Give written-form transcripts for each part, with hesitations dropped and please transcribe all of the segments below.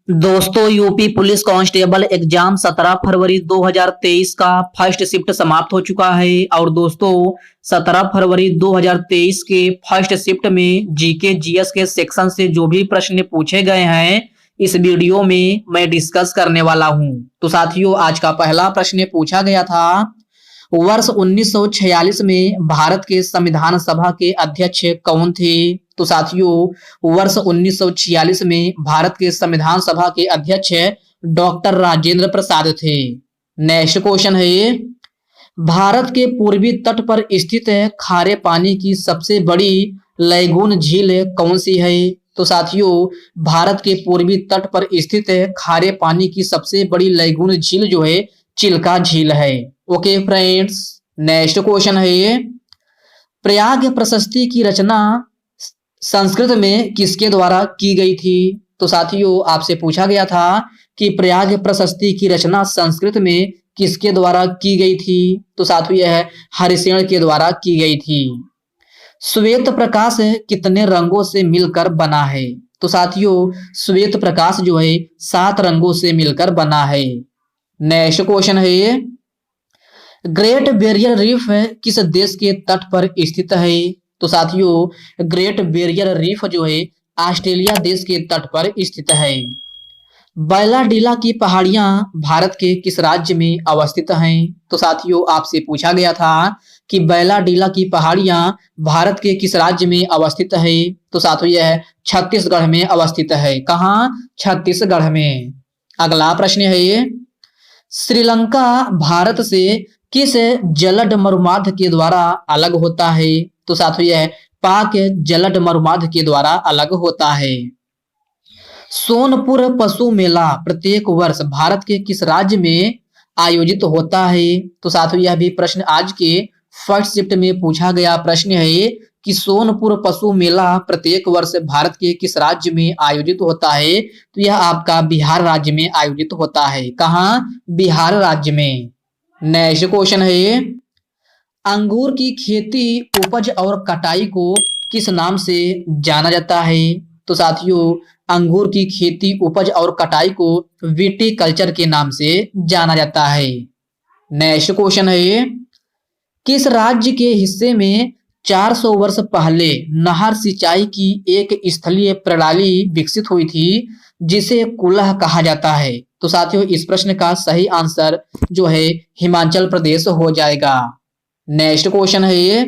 दोस्तों, UP police constable exam 17 फरवरी 2023 का first shift समाप्त हो चुका है। और दोस्तों, 17 फरवरी 2023 के फर्स्ट शिफ्ट में जीके जीएस के सेक्शन से जो भी प्रश्न पूछे गए हैं, इस वीडियो में मैं डिस्कस करने वाला हूं। तो साथियों, आज का पहला प्रश्न पूछा गया था, वर्ष 1946 में भारत के संविधान सभा के अध्यक्ष कौन थे? तो साथियों, वर्ष 1946 में भारत के संविधान सभा के अध्यक्ष डॉक्टर राजेंद्र प्रसाद थे। नेक्स्ट क्वेश्चन है, भारत के पूर्वी तट पर स्थित खारे पानी की सबसे बड़ी लैगून झील कौन सी है? तो साथियों, भारत के पूर्वी तट पर स्थित खारे पानी की सबसे बड़ी लैगून झील जो है चिल्का झील है। ओके फ्रेंड्स, नेक्स्ट क्वेश्चन है, प्रयाग प्रशस्ति की रचना संस्कृत में किसके द्वारा की गई थी? तो साथियों, आपसे पूछा गया था कि प्रयाग प्रशस्ति की रचना संस्कृत में किसके द्वारा की गई थी? तो साथियों, यह हरिसेन के द्वारा की गई थी। श्वेत प्रकाश कितने रंगों से मिलकर बना है? तो साथियों, श्वेत प्रकाश जो है 7 रंगों से मिलकर बना है। नेक्स्ट क्वेश्चन है, ग्रेट बैरियर रीफ किस देश के तट पर स्थित है? तो साथियों, ग्रेट बैरियर रीफ जो है ऑस्ट्रेलिया देश के तट पर स्थित है। बैलाडीला की पहाड़ियां भारत के किस राज्य में अवस्थित हैं? तो साथियों, आपसे पूछा गया था कि बैलाडीला की पहाड़ियां भारत के किस राज्य में अवस्थित है? तो साथियों, यह छत्तीसगढ़ में अवस्थित है। कहाँ? छत्तीसगढ़ में। अगला प्रश्न है, श्रीलंका भारत से किस जलद मरुमाध के द्वारा अलग होता है? तो साथियों, यह पाक जलद मरुमाध के द्वारा अलग होता है। सोनपुर पशु मेला प्रत्येक वर्ष भारत के किस राज्य में आयोजित होता है? तो साथियों, यह भी प्रश्न आज के फर्स्ट शिफ्ट में पूछा गया प्रश्न है कि सोनपुर पशु मेला प्रत्येक वर्ष भारत के किस राज्य में आयोजित होता है? तो यह आपका बिहार राज्य में आयोजित होता है। कहाँ? बिहार राज्य में। नेक्स्ट क्वेश्चन है, अंगूर की खेती, उपज और कटाई को किस नाम से जाना जाता है? तो साथियों, अंगूर की खेती, उपज और कटाई को विटीकल्चर के नाम से जाना जाता है। नेक्स्ट क्वेश्चन है, किस राज्य के हिस्से में 400 वर्ष पहले नहर सिंचाई की एक स्थलीय प्रणाली विकसित हुई थी जिसे कुलह कहा जाता है? तो साथियों, इस प्रश्न का सही आंसर जो है हिमाचल प्रदेश हो जाएगा। नेक्स्ट क्वेश्चन है,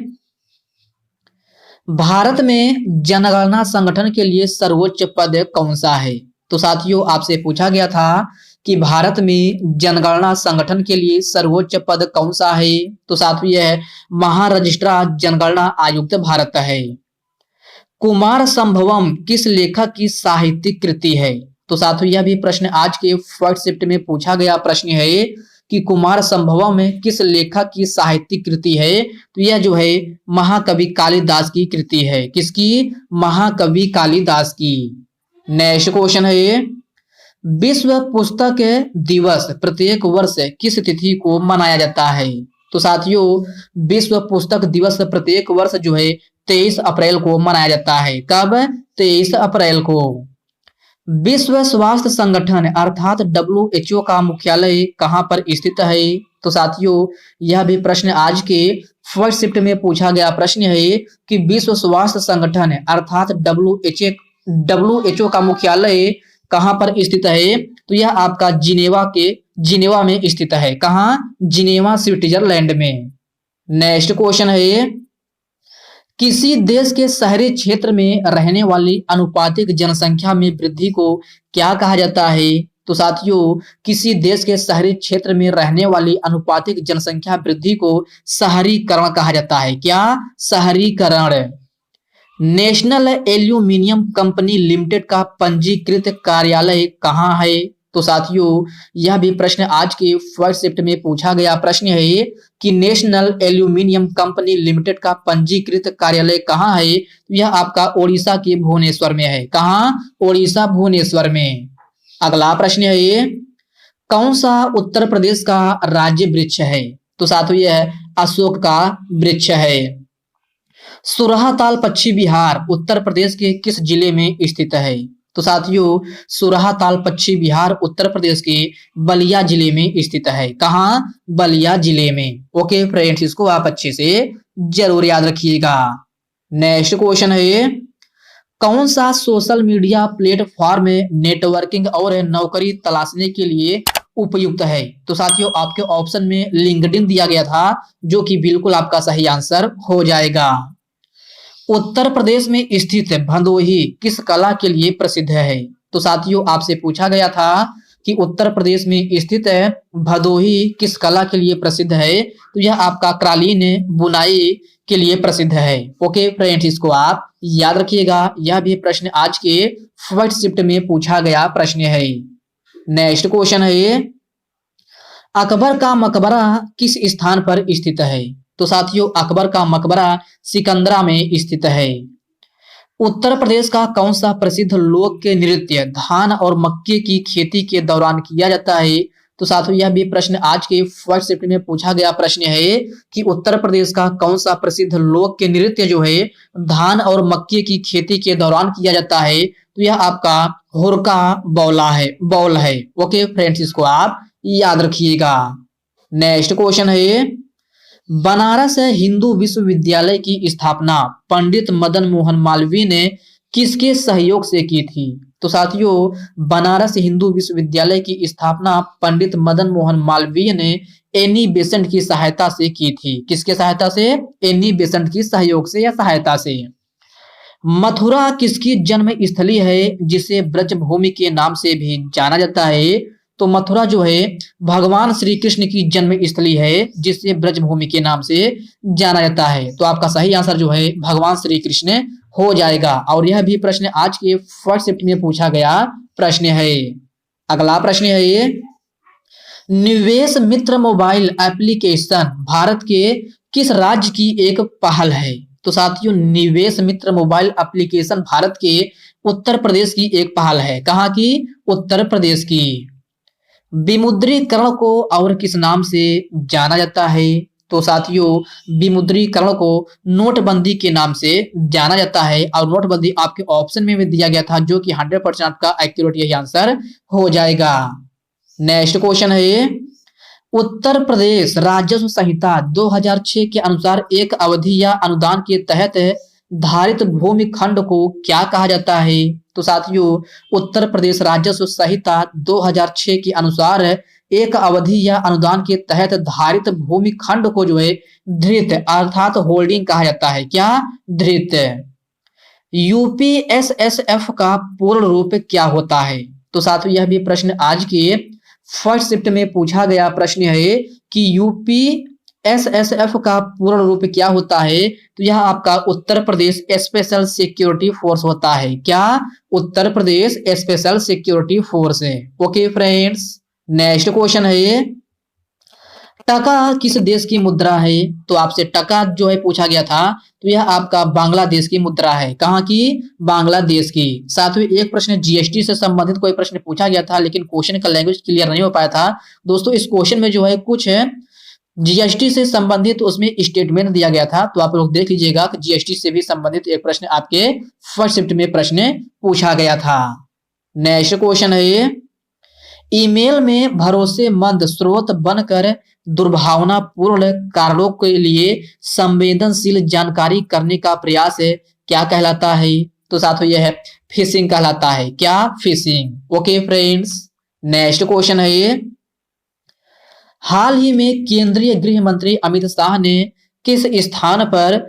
भारत में जनगणना संगठन के लिए सर्वोच्च पद कौन सा है? तो साथियों, आपसे पूछा गया था कि भारत में जनगणना संगठन के लिए सर्वोच्च पद कौन सा है? तो साथियों, यह महारजिस्ट्रार जनगणना आयुक्त भारत है। कुमार संभवम किस लेखक की साहित्यिक कृति है? तो साथियों, यह भी प्रश्न आज के फर्स्ट शिफ्ट में पूछा गया प्रश्न है कि कुमार संभवम में किस लेखक की साहित्यिक कृति है? तो यह जो है महाकवि कालिदास की कृति है। किसकी? महाकवि कालिदास की। नेक्स्ट क्वेश्चन है, विश्व पुस्तक दिवस प्रत्येक वर्ष किस तिथि को मनाया जाता है? तो साथियों, विश्व पुस्तक दिवस प्रत्येक वर्ष जो है 23 अप्रैल को मनाया जाता है। कब? 23 अप्रैल को। विश्व स्वास्थ्य संगठन अर्थात WHO का मुख्यालय कहां पर स्थित है? तो साथियों, यह भी प्रश्न आज के फर्स्ट शिफ्ट में पूछा गया प्रश्न है कि विश्व स्वास्थ्य संगठन अर्थात WHO का मुख्यालय कहां पर स्थित है? तो यह आपका जिनेवा में स्थित है। कहां? जिनेवा, स्विट्जरलैंड में। नेक्स्ट क्वेश्चन है, किसी देश के शहरी क्षेत्र में रहने वाली अनुपातिक जनसंख्या में वृद्धि को क्या कहा जाता है? तो साथियों, किसी देश के शहरी क्षेत्र में रहने वाली अनुपातिक जनसंख्या वृद्धि को शहरीकरण कहा जाता है। क्या? शहरीकरण। नेशनल एल्यूमिनियम कंपनी लिमिटेड का पंजीकृत कार्यालय कहाँ है? तो साथियों, यह भी प्रश्न आज के फर्स्ट शिफ्ट में पूछा गया प्रश्न है कि नेशनल एल्यूमिनियम कंपनी लिमिटेड का पंजीकृत कार्यालय कहाँ है? यह आपका ओडिशा के भुवनेश्वर में है। कहाँ? ओडिशा, भुवनेश्वर में। अगला प्रश्न है, कौन सा उत्तर प्रदेश का राज्य वृक्ष है? तो साथियों, यह अशोक का वृक्ष है। सुरहाताल पश्चिम बिहार उत्तर प्रदेश के किस जिले में स्थित है? तो साथियों सुरहा ताल पश्चिम बिहार उत्तर प्रदेश के बलिया जिले में स्थित है। कहाँ? बलिया जिले में। ओके फ्रेंड्स, इसको आप अच्छे से जरूर याद रखिएगा। नेक्स्ट क्वेश्चन है, कौन सा सोशल मीडिया प्लेटफॉर्म नेटवर्किंग और नौकरी तलाशने के लिए उपयुक्त है? तो साथियों आपके ऑप्शन में लिंक्डइन दिया गया था, जो कि बिल्कुल आपका सही आंसर हो जाएगा। उत्तर प्रदेश में स्थित भदोही किस कला के लिए प्रसिद्ध है? तो साथियों आपसे पूछा गया था कि उत्तर प्रदेश में स्थित भदोही किस कला के लिए प्रसिद्ध है? तो यह आपका कालीन बुनाई के लिए प्रसिद्ध है। ओके फ्रेंड्स, इसको आप याद रखिएगा। यह भी प्रश्न आज के फर्स्ट शिफ्ट में पूछा गया प्रश्न है। नेक्स्ट क्वेश्चन है, अकबर का मकबरा किस स्थान पर स्थित है? तो साथियों अकबर का मकबरा सिकंदरा में स्थित है। उत्तर प्रदेश का कौन सा प्रसिद्ध लोक नृत्य धान और मक्के की खेती के दौरान किया जाता है? तो साथियों यह भी प्रश्न आज के फर्स्ट शिफ्ट में पूछा गया प्रश्न है कि उत्तर प्रदेश का कौन सा प्रसिद्ध लोक नृत्य जो है धान और मक्के की खेती के दौरान किया जाता है? तो यह आपका हुरका बौल है। ओके फ्रेंड्स, इसको आप याद रखिएगा। नेक्स्ट क्वेश्चन है, बनारस हिंदू विश्वविद्यालय की स्थापना पंडित मदन मोहन मालवीय ने किसके सहयोग से की थी? तो साथियों बनारस हिंदू विश्वविद्यालय की स्थापना पंडित मदन मोहन मालवीय ने एनी बेसेंट की सहायता से की थी। किसके सहायता से? एनी बेसेंट की सहयोग से या सहायता से। मथुरा किसकी जन्म स्थली है जिसे ब्रजभूमि के नाम से भी जाना जाता है? तो मथुरा जो है भगवान श्री कृष्ण की जन्म स्थली है, जिसे ब्रजभूमि के नाम से जाना जाता है। तो आपका सही आंसर जो है भगवान श्री कृष्ण हो जाएगा। और यह भी प्रश्न आज के फर्स्ट शिफ्ट में पूछा गया प्रश्न है। अगला प्रश्न है ये, निवेश मित्र मोबाइल एप्लीकेशन भारत के किस राज्य की एक पहल है? तो साथियों निवेश मित्र मोबाइल एप्लीकेशन भारत के उत्तर प्रदेश की एक पहल है। कहाँ की? उत्तर प्रदेश की। विमुद्रीकरण को और किस नाम से जाना जाता है? तो साथियों विमुद्रीकरण को नोटबंदी के नाम से जाना जाता है। और नोटबंदी आपके ऑप्शन में भी दिया गया था, जो कि 100% आपका एक्यूरेट यही आंसर हो जाएगा। नेक्स्ट क्वेश्चन है, उत्तर प्रदेश राजस्व संहिता 2006 के अनुसार एक अवधि या अनुदान के तहत धारित भूमि खंड को क्या कहा जाता है? तो साथियों उत्तर प्रदेश राजस्व संहिता 2006 के अनुसार एक अवधि या अनुदान के तहत धारित भूमि खंड को जो है धृत अर्थात होल्डिंग कहा जाता है। क्या? धृत। यूपीएसएसएफ का पूर्ण रूप क्या होता है? तो साथियों यह भी प्रश्न आज के फर्स्ट शिफ्ट में पूछा गया प्रश्न है कि यूपीएसएसएफ का पूर्ण रूप क्या होता है? तो यह आपका Uttar Pradesh special security force होता है। क्या? Uttar Pradesh special security force है। ओके फ्रेंड्स, नेक्स्ट क्वेश्चन है, टका किस देश की मुद्रा है? तो आपसे टका जो है पूछा गया था, तो यह आपका बांग्लादेश की मुद्रा है। कहाँ की? बांग्लादेश की। साथ ही एक प्रश्न जीएसटी से संबंधित कोई प्रश्न पूछा गया था, लेकिन क्वेश्चन का लैंग्वेज क्लियर नहीं हो पाया था। दोस्तों इस क्वेश्चन में जो है कुछ जीएसटी से संबंधित उसमें स्टेटमेंट दिया गया था, तो आप लोग देख लीजिएगा कि जीएसटी से भी संबंधित एक प्रश्न आपके फर्स्ट शिफ्ट में प्रश्न पूछा गया था। नेक्स्ट क्वेश्चन है, ईमेल में भरोसेमंद स्रोत बनकर दुर्भावनापूर्ण कारणों के लिए संवेदनशील जानकारी करने का प्रयास क्या कहलाता है? तो साथियों यह फिशिंग कहलाता है। क्या? Fishing. Okay friends, next question है, हाल ही में केंद्रीय गृह मंत्री अमित शाह ने किस स्थान पर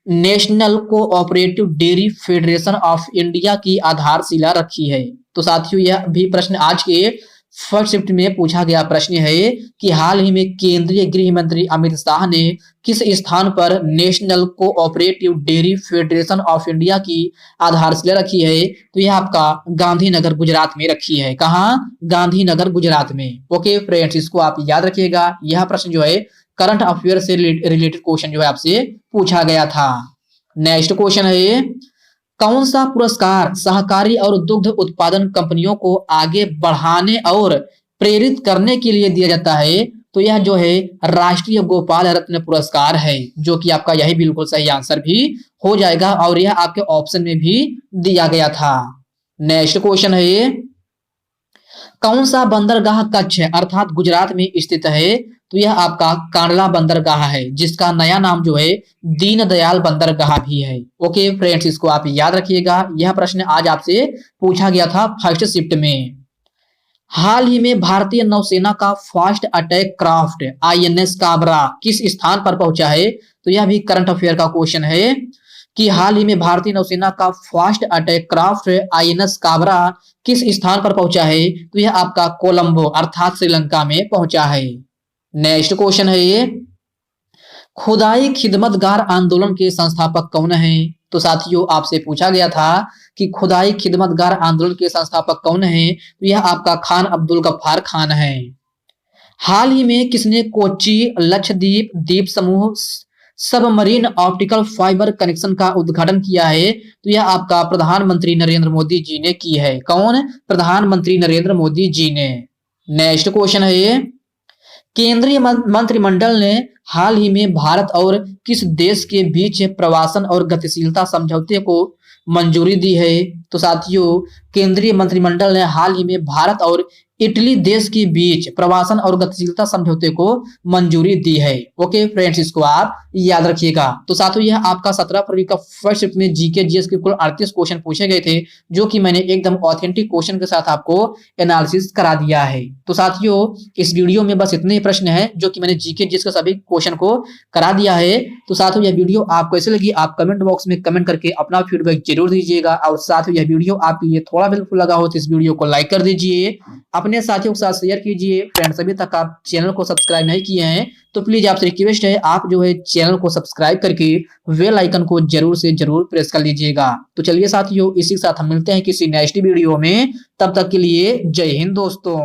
national cooperative dairy federation of India की आधारशिला रखी है? तो साथियों यह भी प्रश्न आज के फर्स्ट शिफ्ट में पूछा गया प्रश्न है कि हाल ही में केंद्रीय गृह मंत्री अमित शाह ने किस स्थान पर national cooperative dairy federation of India की आधारशिला रखी है? तो यह आपका गांधीनगर गुजरात में रखी है। कहाँ? गांधीनगर गुजरात में। ओके फ्रेंड्स, इसको आप याद रखिएगा। यह प्रश्न जो है करंट अफेयर से रिलेटेड क्वेश्चन जो है आपसे पूछा गया था। नेक्स्ट क्वेश्चन है, कौन सा पुरस्कार सहकारी और दुग्ध उत्पादन कंपनियों को आगे बढ़ाने और प्रेरित करने के लिए दिया जाता है? तो यह जो है राष्ट्रीय गोपाल रत्न पुरस्कार है, जो कि आपका यही बिल्कुल सही आंसर भी हो जाएगा। और यह आपके ऑप्शन में भी दिया गया था। नेक्स्ट क्वेश्चन है ये, कौन सा बंदरगाह कच्छ अर्थात गुजरात में स्थित है? तो यह आपका कांडला बंदरगाह है, जिसका नया नाम जो है दीनदयाल बंदरगाह भी है। ओके फ्रेंड्स, इसको आप याद रखिएगा। यह प्रश्न आज आपसे पूछा गया था फर्स्ट शिफ्ट में। हाल ही में भारतीय नौसेना का fast attack craft INS Kabra किस स्थान पर पहुंचा है? तो यह भी करंट अफेयर का क्वेश्चन है कि हाल ही में भारतीय नौसेना का fast attack craft INS Kabra किस स्थान पर पहुंचा है? तो यह आपका कोलंबो अर्थात श्रीलंका में पहुंचा है। नेक्स्ट क्वेश्चन है ये, खुदाई खिदमतगार आंदोलन के संस्थापक कौन है? तो साथियों आपसे पूछा गया था कि खुदाई खिदमतगार आंदोलन के संस्थापक कौन है? तो यह आपका खान अब्दुल गफ्फार खान है। हाल ही में किसने कोच्चि लक्षद्वीप द्वीप समूह सबमरीन ऑप्टिकल फाइबर कनेक्शन का उद्घाटन किया है? तो यह आपका प्रधानमंत्री नरेंद्र मोदी जी ने की है। कौन? प्रधानमंत्री नरेंद्र मोदी जी ने। नेक्स्ट क्वेश्चन है ये, केंद्रीय मंत्रिमंडल ने हाल ही में भारत और किस देश के बीच प्रवासन और गतिशीलता समझौते को मंजूरी दी है? तो साथियों केंद्रीय मंत्रिमंडल ने हाल ही में भारत और इटली देश के बीच प्रवासन और गतिशीलता समझौते को मंजूरी दी है। ओके फ्रेंड्स, इसको आप याद रखिएगा। तो साथियों यह आपका 17 फरवरी का फर्स्ट शिफ्ट में जीके जीएस के कुल 38 क्वेश्चन पूछे गए थे, जो कि मैंने एकदम ऑथेंटिक क्वेश्चन के साथ आपको एनालिसिस करा दिया है। तो साथियों इस वीडियो में बस इतने ही प्रश्न हैं जो कि मैंने जीके जीएस के सभी क्वेश्चन को करा दिया है। तो साथियों यह वीडियो आपको कैसे लगी आप कमेंट बॉक्स में कमेंट करके अपना फीडबैक जरूर दीजिएगा। और साथियों यह वीडियो आपके लिए थोड़ा बिल्कुल लगा हो तो इस वीडियो को लाइक कर दीजिए, अपने साथियों के साथ शेयर कीजिए। फ्रेंड्स अभी तक आप चैनल को सब्सक्राइब नहीं किए हैं तो प्लीज आपसे रिक्वेस्ट है आप जो है चैनल को सब्सक्राइब करके बेल आइकन को जरूर से जरूर प्रेस कर लीजिएगा। तो चलिए साथियों इसी के साथ हम मिलते हैं किसी नेक्स्ट वीडियो में, तब तक के लिए जय हिंद दोस्तों।